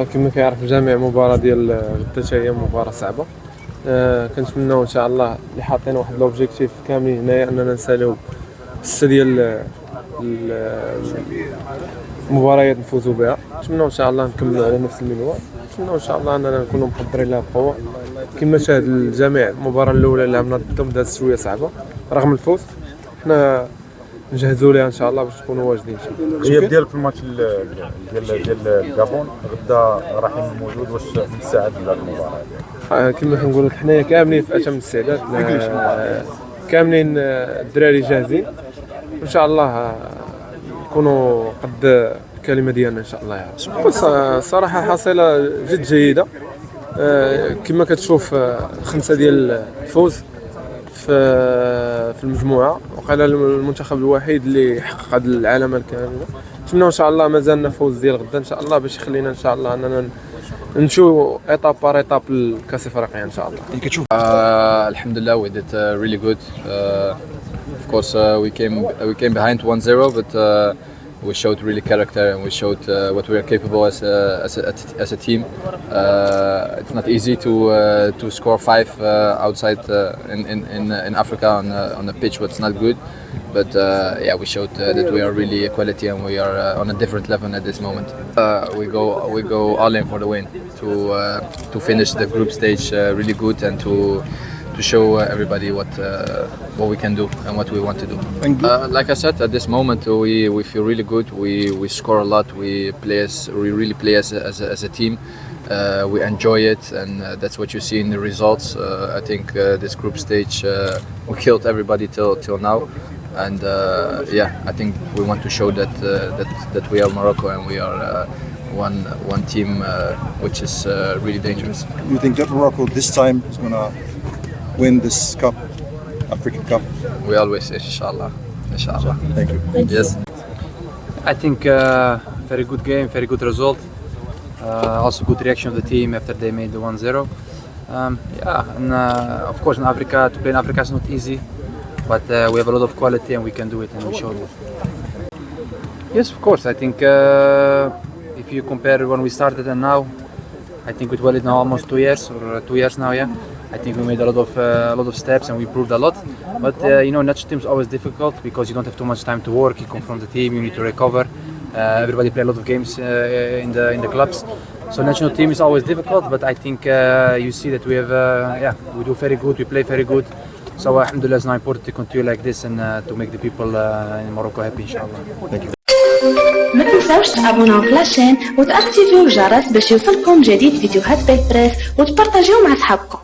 كما كيعرف الجميع مباراة ديال غدا هي مباراة صعبة. كنتمناو ان شاء الله اللي حاطين واحد لوبجيكتيف كاملين هنايا اننا نساليو 6 ديال المباريات نفوزوا بها. نتمناو ان شاء الله نكملوا على نفس المنوال. نتمناو ان شاء الله اننا نكونوا محضرين لها بقوه كما شاهد الجميع. المباراة الاولى اللي عملنا ضدهم دازت شويه صعبه رغم الفوز. حنا نجهزوا ليها ان شاء الله باش نكونوا واجدين ان شاء الله. الغياب ديالك في الماتش ديال الكابون غدا راح يكون موجود، واش مستعد لهذه المباراه؟ كما كنقول لك حنايا كاملين في اتم الاستعداد. كاملين الدراري جاهزين ان شاء الله نكونوا قد الكلمه ديالنا ان شاء الله. يعني صراحه حصيله جد جيده. كما كتشوف 5 ديال الفوز في المجموعه، وقال المنتخب الوحيد اللي حقق هذه العلامه الكامله. نتمنى ان شاء الله مازالنا فوز ديال غدا ان شاء الله باش يخلينا ان شاء الله اننا نمشيو ايطاب بار ايطاب لكاس افريقيا ان شاء الله. Alhamdulillah, we did really good. Of course, we came behind 1-0, but we showed really character and we showed what we are capable as a team. It's not easy to score 5 outside in Africa on a pitch what's not good, but yeah, we showed that we are really a quality and we are on a different level at this moment. We go all in for the win to finish the group stage really good and to show everybody what we can do and what we want to do. Like I said, at this moment we feel really good. We score a lot. We really play as a team. We enjoy it, and that's what you see in the results. I think this group stage we killed everybody till now, and yeah, I think we want to show that we are Morocco and we are one team which is really dangerous. You think that Morocco this time is gonna win this cup, African Cup? We always say inshallah. Thank you. Yes. I think very good game, very good result. Also good reaction of the team after they made the 1-0. Yeah, and of course in Africa, to play in Africa is not easy, but we have a lot of quality and we can do it, and we showed it. Yes, of course. I think if you compare when we started and now, I think with Walid now almost 2 years or 2 years now, yeah. I think we made a lot of steps and we improved a lot. But you know, national team is always difficult because you don't have too much time to work. You confront the team, you need to recover. Everybody play a lot of games in the clubs. So national team is always difficult. But I think you see that we have we do very good. We play very good. So alhamdulillah, it's now important to continue like this and to make the people in Morocco happy, inshallah. Thank you. ما تنساوش تابوناو في لاشين وتاكتيفيو الجرس باش يوصلكم جديد فيديوهات بيت بريس وتبارطاجيو مع صحابكم.